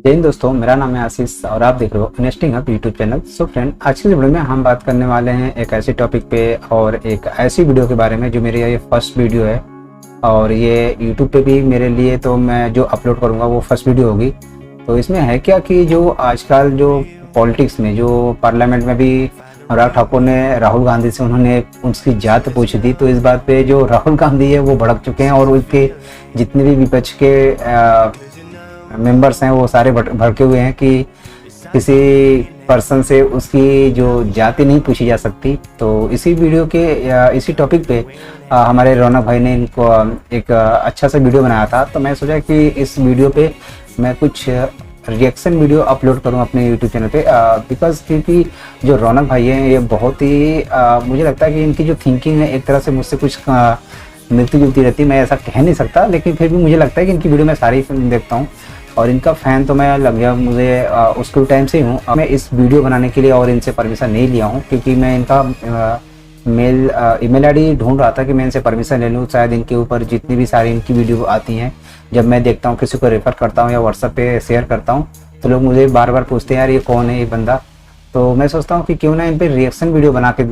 जय हिंद दोस्तों, मेरा नाम है आशीष और आप देख रहे हो investing hub YouTube channel. So friend, आज की वीडियो में हम बात करने वाले हैं एक ऐसे टॉपिक पे और एक ऐसी वीडियो के बारे में जो मेरी ये फर्स्ट वीडियो है और ये यूट्यूब पे भी मेरे लिए तो मैं जो अपलोड करूँगा वो फर्स्ट वीडियो होगी। तो इसमें है क्या कि जो आजकल जो पॉलिटिक्स में जो पार्लियामेंट में भी अनुराग ठाकुर ने राहुल गांधी से उन्होंने उसकी जात पूछी थी, तो इस बात पे जो राहुल गांधी है वो भड़क चुके हैं और उसके जितने भी विपक्ष के मेंबर्स हैं वो सारे भड़के हुए हैं कि किसी पर्सन से उसकी जो जाति नहीं पूछी जा सकती। तो इसी वीडियो के इसी टॉपिक पे हमारे रौनक भाई ने इनको एक अच्छा सा वीडियो बनाया था, तो मैं सोचा कि इस वीडियो पे मैं कुछ रिएक्शन वीडियो अपलोड करूं अपने यूट्यूब चैनल पे, बिकॉज क्योंकि जो रौनक भाई हैं ये बहुत ही मुझे लगता है कि इनकी जो थिंकिंग है एक तरह से मुझसे कुछ मिलती जुलती रहती। मैं ऐसा कह नहीं सकता, लेकिन फिर भी मुझे लगता है कि इनकी वीडियो मैं सारी फिल्म देखता हूँ और इनका फ़ैन तो मैं लग गया मुझे स्कूल टाइम से ही हूँ। मैं इस वीडियो बनाने के लिए और इनसे परमिशन नहीं लिया हूँ क्योंकि मैं इनका ईमेल आईडी ढूंढ रहा था कि मैं इनसे परमिशन ले लूँ। शायद इनके ऊपर जितनी भी सारी इनकी वीडियो आती हैं, जब मैं देखता हूँ, किसी को रेफ़र करता हूँ या व्हाट्सएप पे शेयर करता हूँ, तो लोग मुझे बार बार पूछते हैं यार ये कौन है ये बंदा। तो मैं सोचता हूँ कि क्यों ना इन पर रिएक्शन वीडियो बना के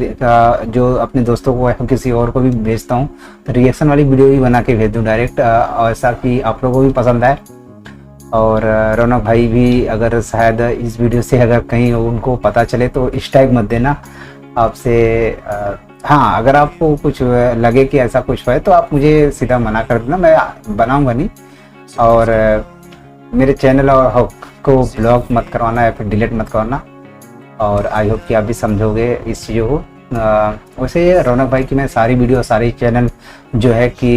जो अपने दोस्तों को या किसी और को भी भेजता हूँ तो रिएक्शन वाली वीडियो भी बना के भेज दूँ डायरेक्ट, ऐसा कि आप लोगों को भी पसंद आए। और रौनक भाई भी अगर शायद इस वीडियो से अगर कहीं उनको पता चले तो इस टाइप मत देना आपसे। हाँ, अगर आपको कुछ लगे कि ऐसा कुछ है तो आप मुझे सीधा मना कर देना, मैं बनाऊंगा नहीं। और मेरे चैनल को ब्लॉग मत करवाना या फिर डिलीट मत करवाना। और आई होप कि आप भी समझोगे इस चीज़ों को। वैसे रौनक भाई की मैं सारी वीडियो सारी चैनल जो है कि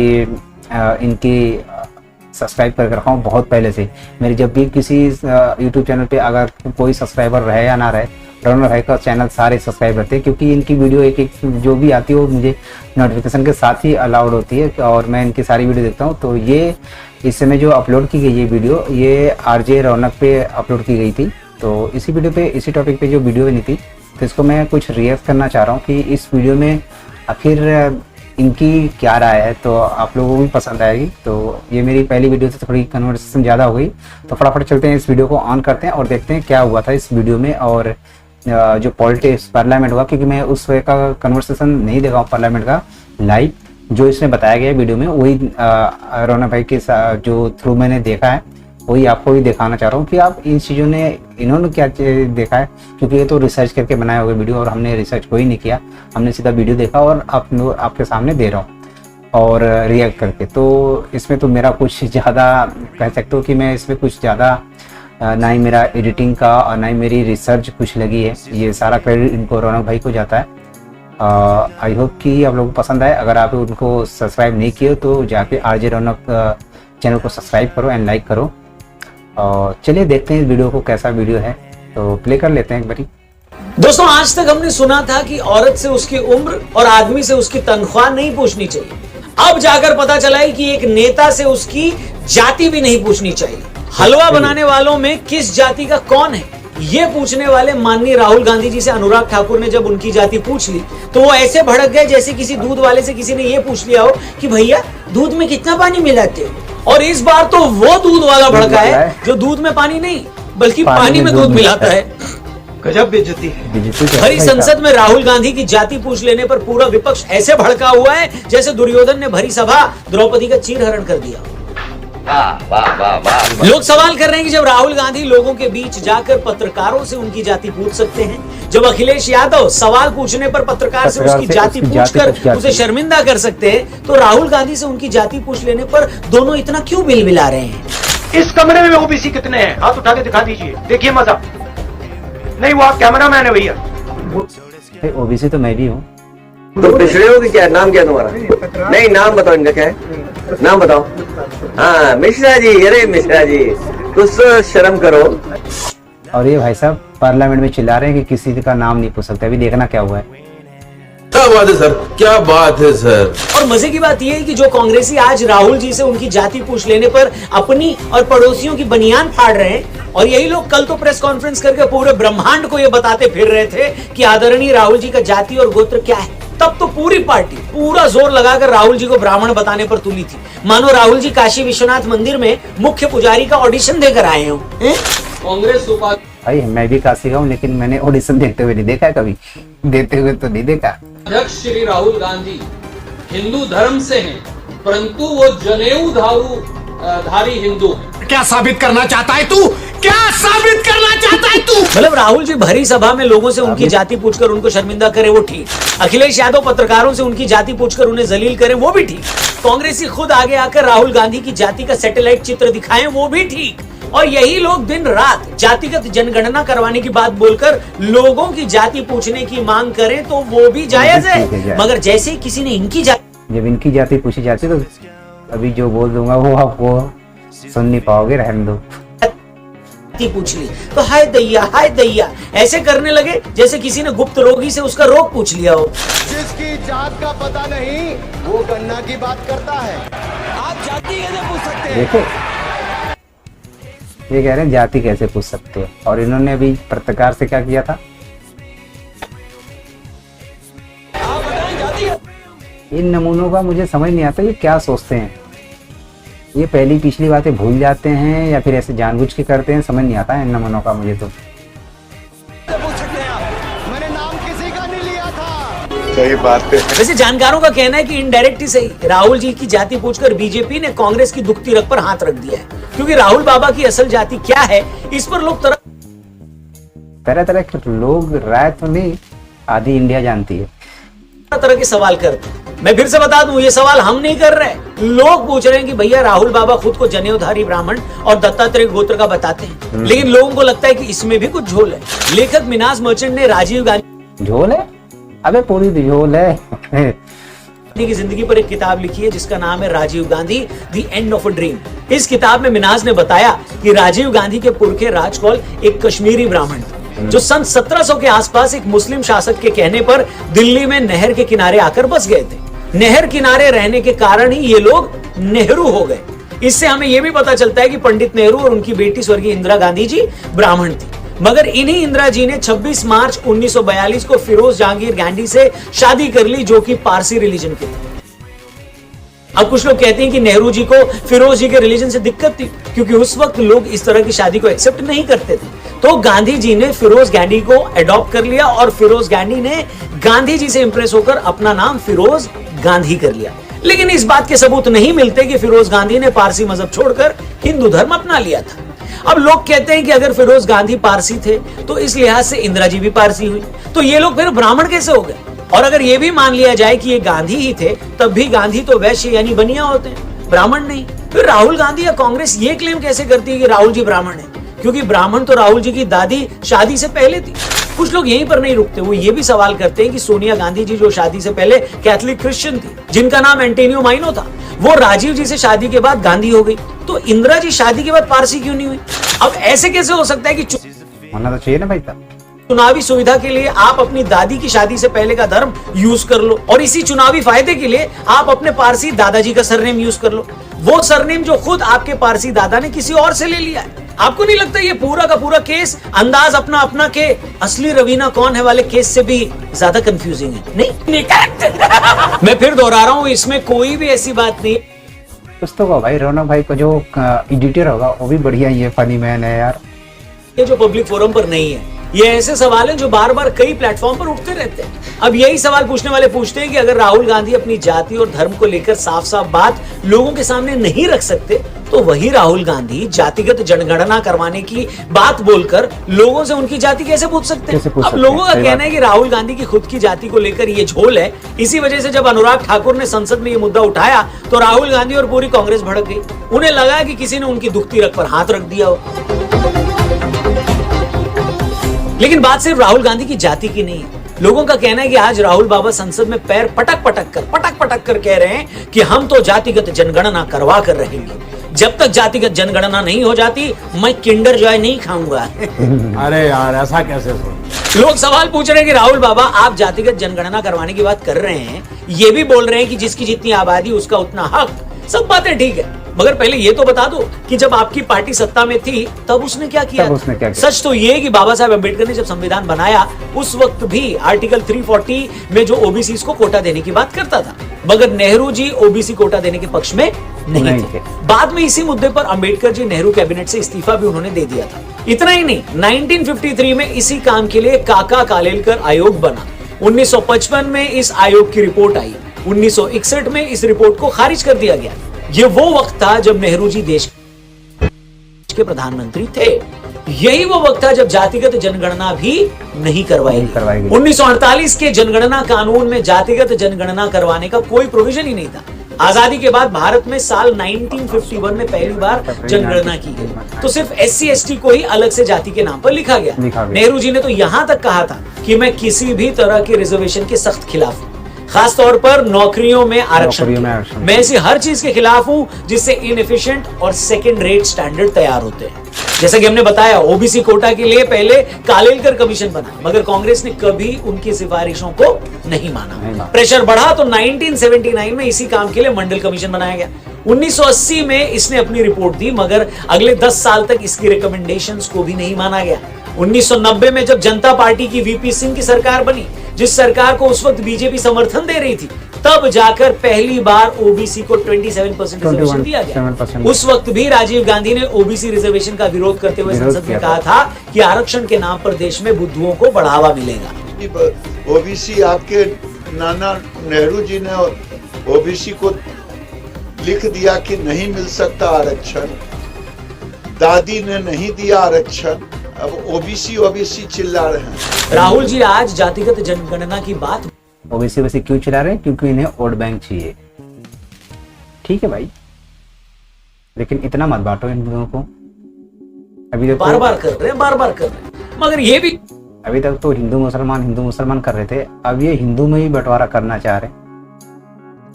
इनकी सब्सक्राइब करके रखा हूँ बहुत पहले से। मेरी जब भी किसी यूट्यूब चैनल पे अगर कोई सब्सक्राइबर रहे या ना रहे, रौनक भाई का चैनल सारे सब्सक्राइब रहते हैं क्योंकि इनकी वीडियो एक एक जो भी आती है वो मुझे नोटिफिकेशन के साथ ही अलाउड होती है और मैं इनकी सारी वीडियो देखता हूँ। तो ये इस समय जो अपलोड की गई ये वीडियो ये आरजे रौनक पे अपलोड की गई थी। तो इसी वीडियो पे इसी टॉपिक पे जो वीडियो बनी थी तो इसको मैं कुछ रिएक्ट करना चाह रहा हूँ कि इस वीडियो में आखिर इनकी क्या राय है, तो आप लोगों को भी पसंद आएगी। तो ये मेरी पहली वीडियो से थोड़ी कन्वर्सेशन ज़्यादा हो गई, तो फटाफट चलते हैं इस वीडियो को ऑन करते हैं और देखते हैं क्या हुआ था इस वीडियो में और जो पॉलिटिक्स पार्लियामेंट हुआ, क्योंकि मैं उस वे का कन्वर्सेशन नहीं देखा हूँ पार्लियामेंट का लाइव। जो इसमें बताया गया वीडियो में वही रौनक भाई के जो थ्रू मैंने देखा है वही आपको भी दिखाना चाह रहा हूँ कि आप इन चीज़ों ने इन्होंने क्या देखा है, क्योंकि ये तो रिसर्च करके बनाए हुए वीडियो और हमने रिसर्च कोई नहीं किया, हमने सीधा वीडियो देखा और आपके सामने दे रहा हूँ और रिएक्ट करके। तो इसमें तो मेरा कुछ ज़्यादा कह सकते हो कि मैं इसमें कुछ ज़्यादा ना ही मेरा एडिटिंग का और ना ही मेरी रिसर्च कुछ लगी है, ये सारा क्रेडिट इनको रौनक भाई को जाता है। आई होप कि आप लोगों को पसंद आए। अगर आप उनको सब्सक्राइब नहीं किए तो जाके आरजे रौनक चैनल को सब्सक्राइब करो एंड लाइक करो। और चलिए देखते हैं इस वीडियो को कैसा वीडियो है, तो प्ले कर लेते हैं एक बारी। दोस्तों, आज तक हमने सुना था कि औरत से उसकी उम्र और आदमी से उसकी तनख्वाह नहीं पूछनी चाहिए। अब जाकर पता चला है कि एक नेता से उसकी जाति भी नहीं पूछनी चाहिए। हलवा बनाने वालों में किस जाति का कौन है ये पूछने वाले माननीय राहुल गांधी जी से अनुराग ठाकुर ने जब उनकी जाति पूछ ली तो वो ऐसे भड़क गए जैसे किसी दूध वाले से किसी ने ये पूछ लिया हो कि भैया दूध में कितना पानी मिलाते हो। और इस बार तो वो दूध वाला भड़का है जो दूध में पानी नहीं बल्कि पानी में दूध मिलाता है। गजब बेइज्जती है। भरी संसद में राहुल गांधी की जाति पूछ लेने पर पूरा विपक्ष ऐसे भड़का हुआ है जैसे दुर्योधन ने भरी सभा द्रौपदी का चीरहरण कर दिया। लोग सवाल कर रहे हैं कि जब राहुल गांधी लोगों के बीच जाकर पत्रकारों से उनकी जाति पूछ सकते हैं, जब अखिलेश यादव सवाल पूछने पर पत्रकार से उसकी जाति पूछकर उसे शर्मिंदा कर सकते हैं, तो राहुल गांधी से उनकी जाति पूछ लेने पर दोनों इतना क्यों बिलबिला रहे हैं? इस कमरे में ओबीसी कितने हैं? हाथ उठा के दिखा दीजिए, देखिए मजा नहीं। वो आप कैमरा मैन है भैया। ओबीसी तो मैं भी हूँ। तो पिछड़े हो कि क्या? नाम क्या तुम्हारा? नहीं, नाम बताओ इनका क्या है, नाम बताओ। हाँ मिश्रा जी, अरे मिश्रा जी कुछ तो शर्म करो। और ये भाई साहब पार्लियामेंट में चिल्ला रहे हैं कि किसी का नाम नहीं पूछ सकते। अभी देखना क्या हुआ है। क्या बात है सर, क्या बात है सर। और मजे की बात यह है कि जो कांग्रेसी आज राहुल जी से उनकी जाति पूछ लेने पर अपनी और पड़ोसियों की बनियान फाड़ रहे हैं, और यही लोग कल तो प्रेस कॉन्फ्रेंस करके पूरे ब्रह्मांड को यह बताते फिर रहे थे कि आदरणीय राहुल जी का जाति और गोत्र क्या है, तब तो पूरी पार्टी पूरा जोर लगाकर राहुल जी को ब्राह्मण बताने पर तुली थी, मानो राहुल जी काशी विश्वनाथ मंदिर में मुख्य पुजारी का ऑडिशन देकर आए हो। कांग्रेस भाई मैं भी काशी का हूँ, लेकिन मैंने ऑडिशन देखते हुए नहीं देखा है, कभी देते हुए तो नहीं देखा। उपाध्यक्ष श्री राहुल गांधी हिंदू धर्म से हैं, परंतु वो जनेऊ धारी हिंदू हैं। क्या साबित करना चाहता है तू? क्या साबित करना चाहता है तू? मतलब राहुल जी भरी सभा में लोगों से उनकी जाति पूछकर उनको शर्मिंदा करे, वो ठीक। अखिलेश यादव पत्रकारों से उनकी जाति पूछकर उन्हें जलील करे, वो भी ठीक। कांग्रेसी खुद आगे आकर राहुल गांधी की जाति का सैटेलाइट चित्र दिखाएं, वो भी ठीक। और यही लोग दिन रात जातिगत जनगणना करवाने की बात बोलकर लोगों की जाति पूछने की मांग करें तो वो भी जायज है। मगर जैसे ही किसी ने इनकी जाति, जब इनकी जाति पूछी जाती तो अभी जो बोल दूंगा वो आपको सुन नहीं पाओगे, रहने दो। पूछ ली तो हाय दैया ऐसे करने लगे जैसे किसी ने गुप्त रोगी से उसका रोग पूछ लिया हो। जिसकी जात का पता नहीं वो गन्ना की बात करता है। आप जाति कैसे पूछ सकते हैं? देखो ये कह रहे हैं जाति कैसे पूछ सकते हैं, और इन्होंने अभी पत्रकार से क्या किया था। इन नमूनों का मुझे समझ नहीं आता ये क्या सोचते हैं। ये पहली पिछली बातें भूल जाते हैं या फिर ऐसे जानबूझ के करते हैं, समझ नहीं आता है इन नमूनों का मुझे तो। मैंने नाम किसी का नहीं लिया था। सही बात है। वैसे जानकारों का कहना है कि इनडायरेक्ट ही सही राहुल जी की जाति पूछकर बीजेपी ने कांग्रेस की दुखती रग पर हाथ रख दिया है, क्योंकि राहुल बाबा की असल जाति क्या है इस पर लोग तरह तरह के लोग, राय तो नहीं आधी इंडिया जानती है, तरह के सवाल करते हैं। मैं फिर से बता दूं, ये सवाल हम नहीं कर रहे, लोग पूछ रहे हैं कि भैया राहुल बाबा खुद को जनेऊधारी ब्राह्मण और दत्तात्रेय गोत्र का बताते हैं, लेकिन लोगों को लगता है कि इसमें भी कुछ झोल है। लेखक मिनाज मर्चेंट ने राजीव गांधी झोल है, अबे पूरी झोल है की जिंदगी पर एक किताब लिखी है जिसका नाम है Rajiv Gandhi the end of a dream. इस किताब में मिनाज ने बताया कि राजीव गांधी के पुरखे राजकौल एक कश्मीरी ब्राह्मण थे जो सन 1700 के आसपास एक मुस्लिम शासक के कहने पर दिल्ली में नहर के किनारे आकर बस गए थे। नहर किनारे रहने के कारण ही ये लोग नेहरू हो गए। इससे हमें यह भी पता चलता है कि पंडित नेहरू और उनकी बेटी स्वर्गीय इंदिरा गांधी जी ब्राह्मण थी, मगर इन्हीं इंदिरा जी ने 26 मार्च 1942 को फिरोज जहांगीर गांधी से शादी कर ली, जो कि पारसी रिलीजन के थे। अब कुछ लोग कहते हैं कि नेहरू जी को फिरोज जी के रिलीजन से दिक्कत थी, क्योंकि उस वक्त लोग इस तरह की शादी को एक्सेप्ट नहीं करते थे। तो गांधी जी ने फिरोज गांधी को अडॉप्ट कर लिया और फिरोज गांधी ने गांधी जी से इंप्रेस होकर अपना नाम फिरोज गांधी कर लिया। लेकिन इस बात के सबूत नहीं मिलते कि फिरोज गांधी ने पारसी मजहब छोड़कर हिंदू धर्म अपना लिया था। अब लोग कहते हैं कि अगर फिरोज गांधी पारसी थे तो इस लिहाज से इंदिरा जी भी पारसी हुई, तो ये लोग फिर ब्राह्मण कैसे हो गए? और अगर ये भी मान लिया जाए कि ये गांधी ही थे, तब भी गांधी तो वैश्य यानी बनिया होते हैं, ब्राह्मण नहीं। फिर राहुल गांधी या कांग्रेस ये क्लेम कैसे करती है कि राहुल जी ब्राह्मण है, क्योंकि ब्राह्मण तो राहुल जी की दादी शादी से पहले थी। कुछ लोग यहीं पर नहीं रुकते, वो ये भी सवाल करते हैं कि सोनिया गांधी जी जो शादी से पहले कैथोलिक क्रिश्चियन थी, जिनका नाम एंटोनियो माइनो था, वो राजीव जी से शादी के बाद गांधी हो गई, तो इंदिरा जी शादी के बाद पारसी क्यों नहीं हुई? अब ऐसे कैसे हो सकता है कि होना तो चाहिए ना भाई साहब। चुनावी सुविधा के लिए आप अपनी दादी की शादी से पहले का धर्म यूज कर लो, और इसी चुनावी फायदे के लिए आप अपने पारसी दादाजी का सरनेम यूज कर लो, वो सरनेम जो खुद आपके पारसी दादा ने किसी और से ले लिया है। आपको नहीं लगता ये पूरा का पूरा केस अंदाज अपना अपना के असली रवीना कौन है वाले केस से भी ज्यादा कंफ्यूजिंग है? नहीं करेक्ट। मैं फिर दोहरा रहा हूँ, इसमें कोई भी ऐसी बात नहीं। कुछ तो कहो भाई, रौनक भाई को जो एडिटर होगा वो भी बढ़िया, ये फनी मैन है यार। ये जो पब्लिक फोरम पर नहीं है, ये ऐसे सवाल हैं जो बार बार कई प्लेटफॉर्म पर उठते रहते हैं। अब यही सवाल पूछने वाले पूछते हैं कि अगर राहुल गांधी अपनी जाति और धर्म को लेकर साफ साफ बात लोगों के सामने नहीं रख सकते, तो वही राहुल गांधी जातिगत जनगणना करवाने की बात बोलकर लोगों से उनकी जाति कैसे पूछ सकते हैं? अब लोगों का कहना है कि राहुल गांधी की खुद की जाति को लेकर ये झोल है। इसी वजह से जब अनुराग ठाकुर ने संसद में ये मुद्दा उठाया तो राहुल गांधी और पूरी कांग्रेस भड़क गई। उन्हें लगा कि किसी ने उनकी दुखती रग पर हाथ रख दिया हो। लेकिन बात सिर्फ राहुल गांधी की जाति की नहीं है। लोगों का कहना है कि आज राहुल बाबा संसद में पैर पटक पटक कर कह रहे हैं कि हम तो जातिगत जनगणना करवा कर रहेंगे। जब तक जातिगत जनगणना नहीं हो जाती, मैं किंडर जॉय नहीं खाऊंगा। अरे यार, ऐसा कैसे सुन? लोग सवाल पूछ रहे हैं कि राहुल बाबा आप जातिगत जनगणना करवाने की बात कर रहे हैं, ये भी बोल रहे हैं कि जिसकी जितनी आबादी उसका उतना हक। सब बातें ठीक है, मगर पहले ये तो बता दो कि जब आपकी पार्टी सत्ता में थी तब उसने क्या किया? सच तो ये कि बाबा साहब अम्बेडकर ने जब संविधान बनाया उस वक्त भी आर्टिकल 340 में जो ओबीसी को कोटा देने की बात करता था, मगर नेहरू जी ओबीसी कोटा देने के पक्ष में नहीं थे। बाद में इसी मुद्दे पर अंबेडकर जी नेहरू कैबिनेट से इस्तीफा भी उन्होंने दे दिया था। इतना ही नहीं, 1953 में इसी काम के लिए काका कालेलकर आयोग बना। 1955 में इस आयोग की रिपोर्ट आई। 1961 में इस रिपोर्ट को खारिज कर दिया गया। ये वो वक्त था जब नेहरू जी देश के प्रधानमंत्री थे। यही वो वक्त था जब जातिगत जनगणना भी नहीं करवाई गई। 1948 के जनगणना कानून में जातिगत जनगणना करवाने का कोई प्रोविजन ही नहीं था। आजादी के बाद भारत में साल 1951 में पहली बार जनगणना की गई, तो सिर्फ SC ST को ही अलग से जाति के नाम पर लिखा गया। नेहरू जी ने तो यहां तक कहा था कि मैं किसी भी तरह के रिजर्वेशन के सख्त खिलाफ हूं, खास तौर पर नौकरियों में आरक्षण। मैं ऐसी हर चीज के खिलाफ हूं जिससे इनएफिशिएंट और सेकंड रेट स्टैंडर्ड तैयार होते हैं। जैसा कि हमने बताया, ओबीसी कोटा के लिए पहले कालेलकर कमीशन बना, मगर कांग्रेस ने कभी उनकी सिफारिशों को नहीं माना। प्रेशर बढ़ा तो 1979 में इसी काम के लिए मंडल कमीशन बनाया गया। 1980 में इसने अपनी रिपोर्ट दी, मगर अगले 10 साल तक इसकी रिकमेंडेशंस को भी नहीं माना गया। 1990 में जब जनता पार्टी की VP सिंह की सरकार बनी, जिस सरकार को उस वक्त बीजेपी समर्थन दे रही थी, तब जाकर पहली बार ओबीसी को 27% रिजर्वेशन दिया गया। उस वक्त भी राजीव गांधी ने ओबीसी रिजर्वेशन का विरोध करते हुए संसद में कहा था कि आरक्षण के नाम पर देश में बुद्धुओं को बढ़ावा मिलेगा। ओबीसी आपके नाना नेहरू जी ने ओबीसी को लिख दिया कि नहीं मिल सकता आरक्षण, दादी ने नहीं दिया आरक्षण, अब ओबीसी चिल्ला रहे हैं। राहुल जी आज जातिगत जनगणना की बात ओबीसी क्यों चिल्ला रहे हैं? क्योंकि इन्हें वोट बैंक चाहिए। ठीक है भाई, लेकिन इतना मत बांटो इन लोगों को। अभी तक बार बार कर रहे हैं, मगर ये भी अभी तक तो हिंदू मुसलमान कर रहे थे, अब ये हिंदू में ही बंटवारा करना चाह रहे।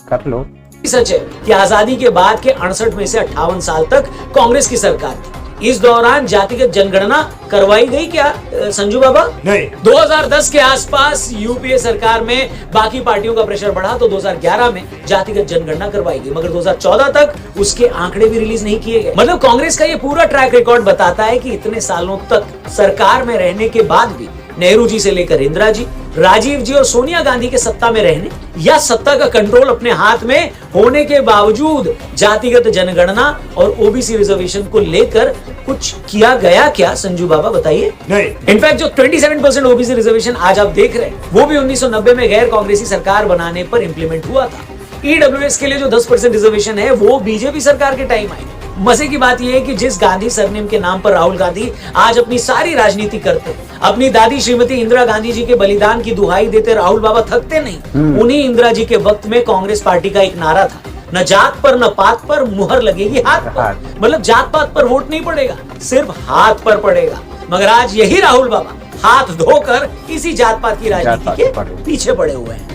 कर लो। सच है कि आजादी के बाद के 68 में से 58 साल तक कांग्रेस की सरकार थी। इस दौरान जातिगत जनगणना करवाई गई क्या संजू बाबा? नहीं। 2010 के आसपास यूपीए सरकार में बाकी पार्टियों का प्रेशर बढ़ा तो 2011 में जातिगत जनगणना करवाई गई, मगर 2014 तक उसके आंकड़े भी रिलीज नहीं किए गए। मतलब कांग्रेस का ये पूरा ट्रैक रिकॉर्ड बताता है कि इतने सालों तक सरकार में रहने के बाद भी नेहरू जी से लेकर इंदिरा जी, राजीव जी और सोनिया गांधी के सत्ता में रहने या सत्ता का कंट्रोल अपने हाथ में होने के बावजूद जातिगत जनगणना और ओबीसी रिजर्वेशन को लेकर कुछ किया गया क्या संजू बाबा, बताइए? नहीं। इनफैक्ट जो 27% ओबीसी रिजर्वेशन आज आप देख रहे हैं, वो भी 1990 में गैर कांग्रेसी सरकार बनाने पर इंप्लीमेंट हुआ था। ईडब्ल्यूएस के लिए जो 10% रिजर्वेशन है, वो बीजेपी सरकार के टाइम आई। मजे की बात यह है कि जिस गांधी सरनेम के नाम पर राहुल गांधी आज अपनी सारी राजनीति करते, अपनी दादी श्रीमती इंदिरा गांधी जी के बलिदान की दुहाई देते राहुल बाबा थकते नहीं। उन्हीं इंदिरा जी के वक्त में कांग्रेस पार्टी का एक नारा था, न जात पर न पात पर मुहर लगेगी हाथ पर। मतलब जात पात पर वोट नहीं पड़ेगा, सिर्फ हाथ पर पड़ेगा। मगर आज यही राहुल बाबा हाथ धोकर इसी जात पात की राजनीति के पीछे पड़े हुए हैं।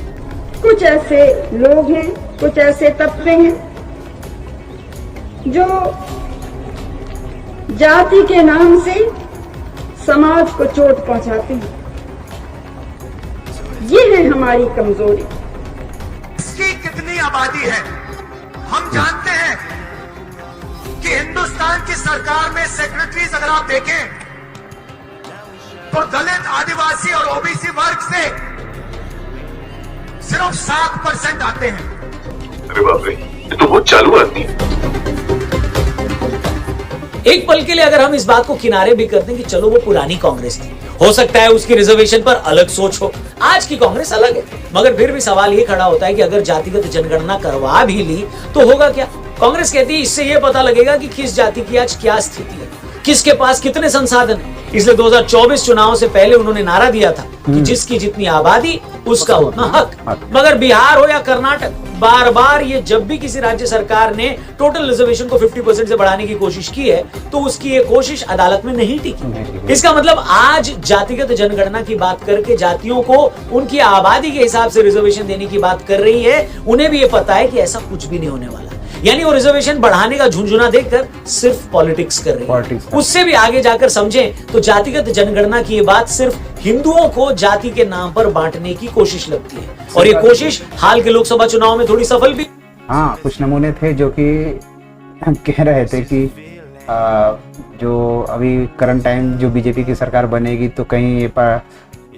कुछ ऐसे लोग हैं, कुछ ऐसे तबके हैं जो जाति के नाम से समाज को चोट पहुंचाते हैं। ये है हमारी कमजोरी। इसकी कितनी आबादी है हम जानते हैं कि हिंदुस्तान की सरकार में सेक्रेटरीज अगर आप देखें तो दलित, आदिवासी और ओबीसी वर्ग से सिर्फ 7% आते हैं। अरे बाप रे, ये तो बहुत चालू आदमी है। एक पल के लिए अगर हम इस बात को किनारे भी कर दें कि चलो वो पुरानी कांग्रेस थी, हो सकता है उसकी रिजर्वेशन पर अलग सोच हो, आज की कांग्रेस अलग है, मगर फिर भी सवाल ये खड़ा होता है कि अगर जातिगत जनगणना करवा भी ली तो होगा क्या? कांग्रेस कहती है इससे ये पता लगेगा कि किस जाति की आज क्या स्थिति है, किसके पास कितने संसाधन है। इसलिए 2024 चुनाव से पहले उन्होंने नारा दिया था कि जिसकी जितनी आबादी उसका उतना हक। मगर बिहार हो या कर्नाटक, बार बार ये जब भी किसी राज्य सरकार ने टोटल रिजर्वेशन को 50% से बढ़ाने की कोशिश की है तो उसकी ये कोशिश अदालत में नहीं टिकी। इसका मतलब आज जातिगत जनगणना की बात करके जातियों को उनकी आबादी के हिसाब से रिजर्वेशन देने की बात कर रही है। उन्हें भी ये पता है कि ऐसा कुछ भी नहीं होने वाला, यानी वो रिजर्वेशन बढ़ाने का झुंझुना देखकर सिर्फ पॉलिटिक्स कर रही है। उससे भी आगे जाकर समझें तो जातिगत जनगणना की ये बात सिर्फ हिंदुओं को जाति के नाम पर बांटने की कोशिश लगती है, और ये कोशिश हाल के लोकसभा चुनाव में थोड़ी सफल भी। हाँ, कुछ नमूने थे जो कि कह रहे थे कि जो अभी करंट टाइम जो बीजेपी की सरकार बनेगी तो कहीं ये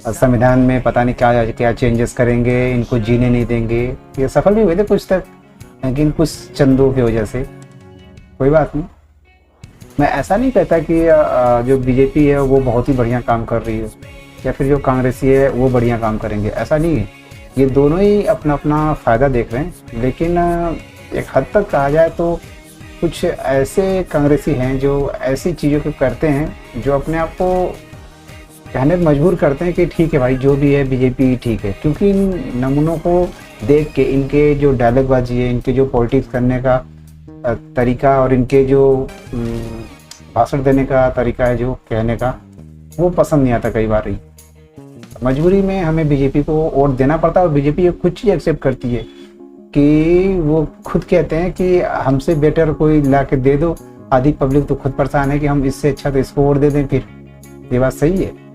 संविधान में पता नहीं क्या क्या चेंजेस करेंगे, इनको जीने नहीं देंगे। ये सफल भी हुए थे कुछ तक, लेकिन कुछ चंदों की वजह से। कोई बात नहीं, मैं ऐसा नहीं कहता कि जो बीजेपी है वो बहुत ही बढ़िया काम कर रही है या फिर जो कांग्रेसी है वो बढ़िया काम करेंगे, ऐसा नहीं है। ये दोनों ही अपना अपना फ़ायदा देख रहे हैं। लेकिन एक हद तक कहा जाए तो कुछ ऐसे कांग्रेसी हैं जो ऐसी चीज़ों को करते हैं जो अपने आप को कहने पर मजबूर करते हैं कि ठीक है भाई, जो भी है बीजेपी ठीक है। क्योंकि इन नमूनों को देख के, इनके जो डायलॉगबाजी है, इनके जो पॉलिटिक्स करने का तरीका और इनके जो भाषण देने का तरीका है, जो कहने का, वो पसंद नहीं आता कई बार ही। मजबूरी में हमें बीजेपी को वोट देना पड़ता है और बीजेपी ये खुद चीज़ एक्सेप्ट करती है कि वो खुद कहते हैं कि हमसे बेटर कोई ला के दे दो। आधी पब्लिक तो खुद परेशान है कि हम इससे अच्छा तो इसको वोट दे दें। फिर ये बात सही है।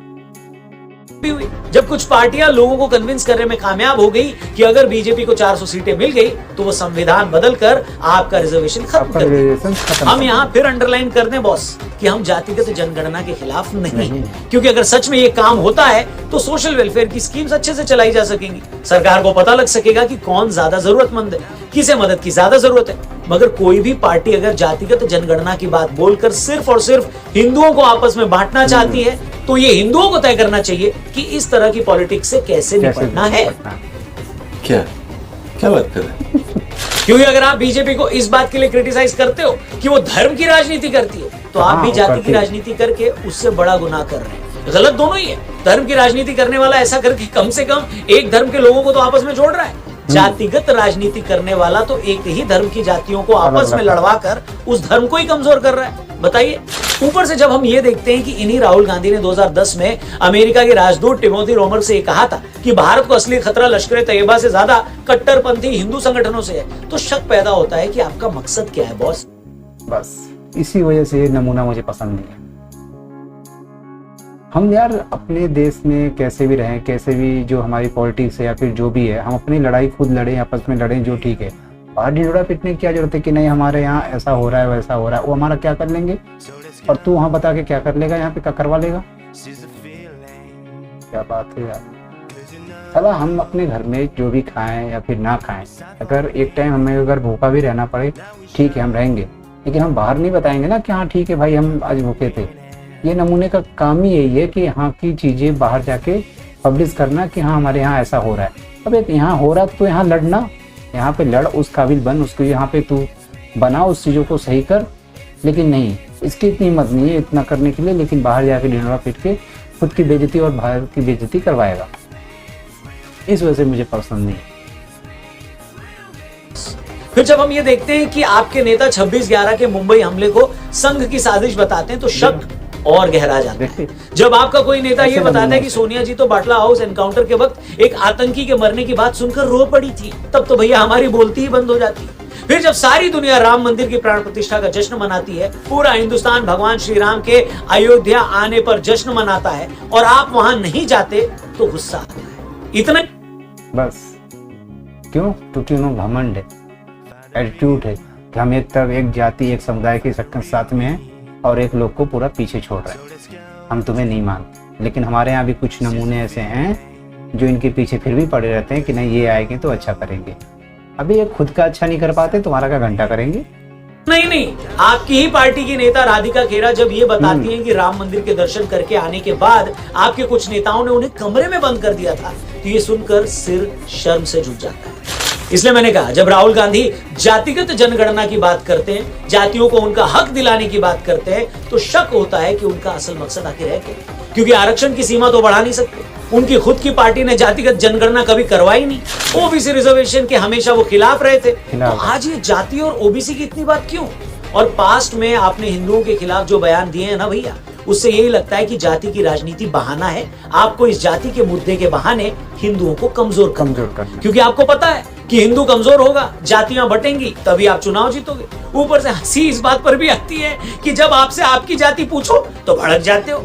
हुई जब कुछ पार्टियां लोगों को कन्विंस करने में कामयाब हो गई कि अगर बीजेपी को 400 सीटें मिल गई तो वो संविधान बदलकर आपका रिजर्वेशन खत्म कर देगा। हम यहाँ फिर अंडरलाइन कर दें बॉस कि हम जातिगत जनगणना के खिलाफ नहीं, क्योंकि अगर सच में ये काम होता है तो सोशल वेलफेयर की स्कीम्स अच्छे से चलाई जा सकेंगी। सरकार को पता लग सकेगा कि कौन ज्यादा जरूरतमंद है, किसे मदद की ज्यादा जरूरत है। मगर कोई भी पार्टी अगर जातिगत जनगणना की बात बोलकर सिर्फ और सिर्फ हिंदुओं को आपस में बांटना चाहती है तो ये हिंदुओं को तय करना चाहिए कि इस तरह की पॉलिटिक्स से कैसे निपटना है। क्या क्या बात कर रहे हैं? क्योंकि अगर आप बीजेपी को इस बात के लिए क्रिटिसाइज करते हो कि वो धर्म की राजनीति करती है, तो आप भी जाति की राजनीति करके उससे बड़ा गुनाह कर रहे हैं। गलत दोनों ही है। धर्म की राजनीति करने वाला ऐसा करके कम से कम एक धर्म के लोगों को तो आपस में जोड़ रहा है। जातिगत राजनीति करने वाला तो एक ही धर्म की जातियों को आपस में लड़वा कर उस धर्म को ही कमजोर कर रहा है। बताइए। ऊपर से जब हम ये देखते हैं कि इन्हीं राहुल गांधी ने 2010 में अमेरिका के राजदूत टिमोथी रोमर से कहा था कि भारत को असली खतरा लश्कर तैयबा से ज्यादा कट्टरपंथी हिंदू संगठनों से है, तो शक पैदा होता है कि आपका मकसद क्या है बॉस। बस इसी वजह से ये नमूना मुझे पसंद नहीं है। हम यार अपने देश में कैसे भी रहें, कैसे भी जो हमारी पॉलिटिक्स है या फिर जो भी है, हम अपनी लड़ाई खुद लड़ें, आपस में लड़ें, जो ठीक है। बाहर ढिंडोरा पीटने की क्या जरूरत है कि नहीं हमारे यहाँ ऐसा हो रहा है वैसा हो रहा है, वो हमारा क्या कर लेंगे और तू वहाँ बता के क्या कर लेगा, यहाँ पे क्या करवा लेगा। क्या बात है यार। चला हम अपने घर में जो भी खाएं या फिर ना खाएं, अगर एक टाइम हमें अगर भूखा भी रहना पड़े ठीक है हम रहेंगे, लेकिन हम बाहर नहीं बताएंगे ना कि हाँ ठीक है भाई हम आज भूखे थे। ये नमूने का काम ही यही है कि यहाँ की चीज़ें बाहर जाके पब्लिश करना कि हाँ हमारे यहाँ ऐसा हो रहा है। अब एक यहाँ हो रहा है तो यहाँ लड़ना, यहाँ पे लड़, उस काबिल बन, उसको यहाँ पे तू बना, उस चीज़ों को सही कर। लेकिन नहीं, इसकी इतनी हिम्मत नहीं है इतना करने के लिए, लेकिन बाहर जाके ढिंडोरा पीट के खुद की बेइज्जती और भारत की बेइज्जती करवाएगा। इस वजह से मुझे पसंद नहीं है। फिर जब हम ये देखते हैं कि आपके नेता 26/11 के मुंबई हमले को संघ की साजिश बताते हैं तो शक और गहरा जाता है। जब आपका कोई नेता ये बताता है कि सोनिया जी तो बाटला हाउस एनकाउंटर के वक्त एक आतंकी के मरने की बात सुनकर रो पड़ी थी, तब तो भैया हमारी बोलती ही बंद हो जाती है। फिर जब सारी दुनिया राम मंदिर की प्राण प्रतिष्ठा का जश्न मनाती है, पूरा हिंदुस्तान भगवान श्री राम के अयोध्या आने पर जश्न मनाता है और आप वहां नहीं जाते तो गुस्सा आता है। इतना बस क्यों? क्योंकि उन्होंने घमंड है, एटीट्यूड है कि हम एक तरफ एक जाति एक समुदाय के साथ में हैं और एक लोग को पूरा पीछे छोड़ रहे हैं। हम तुम्हें नहीं मानते, लेकिन हमारे यहाँ भी कुछ नमूने ऐसे हैं जो इनके पीछे फिर भी पड़े रहते हैं कि नहीं ये आएंगे तो अच्छा करेंगे। अभी ये खुद का अच्छा नहीं कर पाते, तुम्हारा क्या घंटा करेंगे। नहीं, आपकी ही पार्टी की नेता राधिका खेरा जब ये बताती हैं कि राम मंदिर के दर्शन करके आने के बाद आपके कुछ नेताओं ने उन्हें कमरे में बंद कर दिया था, तो ये सुनकर सिर शर्म से झुक जाता है। इसलिए मैंने कहा जब राहुल गांधी जातिगत जनगणना की बात करते हैं, जातियों को उनका हक दिलाने की बात करते हैं, तो शक होता है कि उनका असल मकसद आखिर है क्या। क्योंकि आरक्षण की सीमा तो बढ़ा नहीं सकते, उनकी खुद की पार्टी ने जातिगत जनगणना कभी करवाई नहीं। ओबीसी रिजर्वेशन के हमेशा वो खिलाफ रहे थे, तो आज ये जाति और ओबीसी की इतनी बात क्यों। और पास्ट में आपने हिंदुओं के खिलाफ जो बयान दिए हैं ना भैया, उससे यही लगता है कि जाति की राजनीति बहाना है, आपको इस जाति के मुद्दे के बहाने हिंदुओं को कमजोर करना। क्योंकि आपको पता है कि हिंदू कमजोर होगा, जातियां बटेंगी, तभी आप चुनाव जीतोगे। ऊपर से हंसी इस बात पर भी आती है कि जब आपसे आपकी जाति पूछो तो भड़क जाते हो।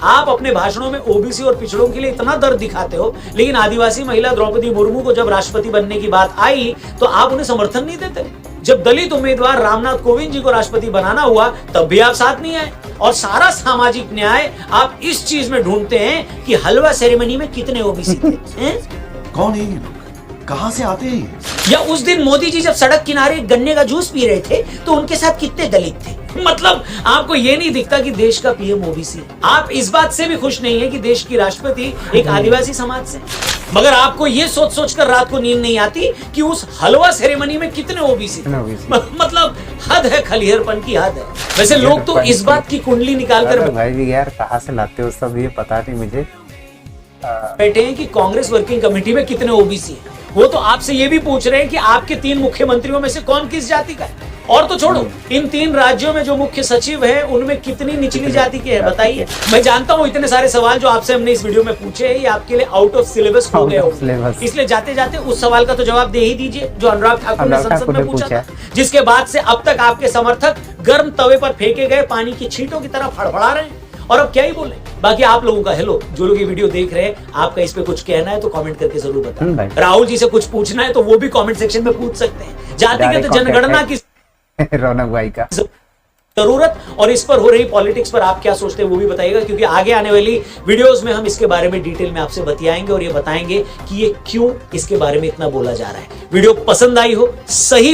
आप अपने भाषणों में ओबीसी और पिछड़ों के लिए इतना दर्द दिखाते हो, लेकिन आदिवासी महिला द्रौपदी मुर्मू को जब राष्ट्रपति बनने की बात आई तो आप उन्हें समर्थन नहीं देते। जब दलित उम्मीदवार रामनाथ कोविंद जी को राष्ट्रपति बनाना हुआ तब भी आप साथ नहीं आए, और सारा सामाजिक न्याय आप इस चीज में ढूंढते हैं कि हलवा सेरेमनी में कितने ओबीसी थे। कौन है ये लोग, कहां से आते हैं? या उस दिन मोदी जी जब सड़क किनारे गन्ने का जूस पी रहे थे तो उनके साथ कितने दलित थे? मतलब आपको ये नहीं दिखता कि देश का पीएम ओबीसी है। आप इस बात से भी खुश नहीं है कि देश की राष्ट्रपति एक आदिवासी समाज से, मगर आपको ये सोच सोच कर रात को नींद नहीं आती कि उस हलवा सेरेमनी में कितने ओबीसी थे। मतलब हद है, खलिहरपन की हद है। वैसे लोग तो इस बात की कुंडली निकाल कर भाई भी यार कहाँ से लाते हो सब, ये पता नहीं मुझे। बैठे हैं कि कांग्रेस वर्किंग कमेटी में कितने ओबीसी हैं। वो तो आपसे ये भी पूछ रहे हैं कि आपके 3 मुख्यमंत्रियों में से कौन किस जाति का है। और तो छोड़ो, इन 3 राज्यों में जो मुख्य सचिव है उनमें कितनी निचली जाति के हैं बताइए। मैं जानता हूं इतने सारे सवाल जो आपसे हमने इस वीडियो में पूछे हैं ये आपके लिए आउट ऑफ सिलेबस हो गए होंगे, इसलिए जाते जाते उस सवाल का तो जवाब दे ही दीजिए जो अनुराग ठाकुर ने संसद में पूछा था, जिसके बाद से अब तक आपके समर्थक गर्म तवे पर फेंके गए पानी की छींटों की तरह फड़फड़ा रहे हैं। और अब क्या ही बोले, बाकी आप लोगों का हेलो, जो लोग ये वीडियो देख रहे हैं, आपका इस पे कुछ कहना है तो कमेंट करके जरूर बताएं। राहुल जी से कुछ पूछना है तो वो भी कमेंट सेक्शन में पूछ सकते हैं। जातिगत जनगणना की रौनक भाई का जरूरत और इस पर हो रही पॉलिटिक्स पर आप क्या सोचते हैं वो भी बताइएगा, क्योंकि आगे आने वाली वीडियोस में हम इसके बारे में डिटेल में आपसे बतियाएंगे और ये बताएंगे कि ये क्यों इसके बारे में इतना बोला जा रहा है। वीडियो पसंद आई हो सही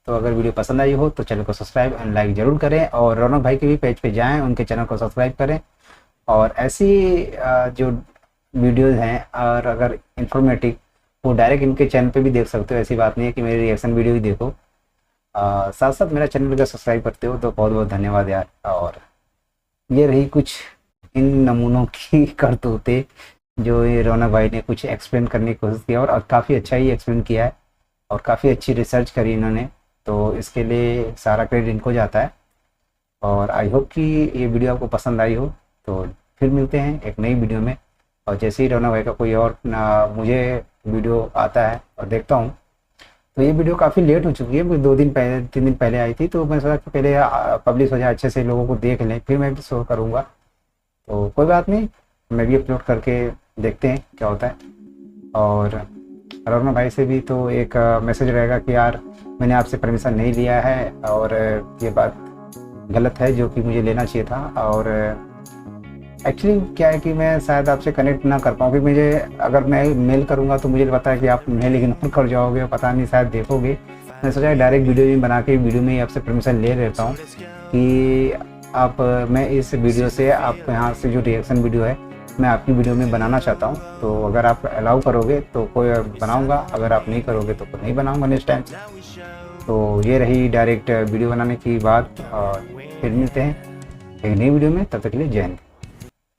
तो अगर वीडियो पसंद आई हो तो चैनल को सब्सक्राइब एंड लाइक जरूर करें, और रौनक भाई के भी पेज पे जाएं, उनके चैनल को सब्सक्राइब करें। और ऐसी जो वीडियोस हैं और अगर इंफॉर्मेटिव वो डायरेक्ट इनके चैनल पे भी देख सकते हो, ऐसी बात नहीं है कि मेरी रिएक्शन वीडियो ही देखो। साथ साथ मेरा चैनल का सब्सक्राइब करते हो तो बहुत बहुत धन्यवाद यार। और ये रही कुछ इन नमूनों की करतूतें जो ये रौनक भाई ने कुछ एक्सप्लेन करने की कोशिश की, और काफ़ी अच्छा ही एक्सप्लेन किया है और काफ़ी अच्छी रिसर्च करी इन्होंने, तो इसके लिए सारा क्रेडिट इनको जाता है। और आई होप कि ये वीडियो आपको पसंद आई हो, तो फिर मिलते हैं एक नई वीडियो में। और जैसे ही रौनक भाई का कोई और मुझे वीडियो आता है और देखता हूँ, तो ये वीडियो काफ़ी लेट हो चुकी है, मुझे 2 दिन पहले 3 दिन पहले आई थी, तो मैं सोचा कि पहले पब्लिश हो जाए, अच्छे से लोगों को देख लें, फिर मैं भी शो करूँगा। तो कोई बात नहीं, मैं भी अपलोड करके देखते हैं क्या होता है। और रौनक भाई से भी तो एक मैसेज रहेगा कि यार मैंने आपसे परमिशन नहीं लिया है और ये बात गलत है जो कि मुझे लेना चाहिए था। और एक्चुअली क्या है कि मैं शायद आपसे कनेक्ट ना कर पाऊँ, कि मुझे अगर मैं मेल करूँगा तो मुझे पता है कि आप मेल इग्नोर कर जाओगे, पता नहीं शायद देखोगे। मैं सोचा डायरेक्ट वीडियो में बना के वीडियो में ही आपसे परमिशन ले लेता हूँ कि आप मैं इस वीडियो से आपको यहाँ से जो रिएक्शन वीडियो है मैं आपकी वीडियो में बनाना चाहता हूँ, तो अगर आप अलाउ करोगे तो कोई बनाऊँगा, अगर आप नहीं करोगे तो नहीं बनाऊँगा नेक्स्ट टाइम। तो ये रही डायरेक्ट वीडियो बनाने की बात, और फिर मिलते हैं एक नई वीडियो में, तब तक के लिए जय हिंद।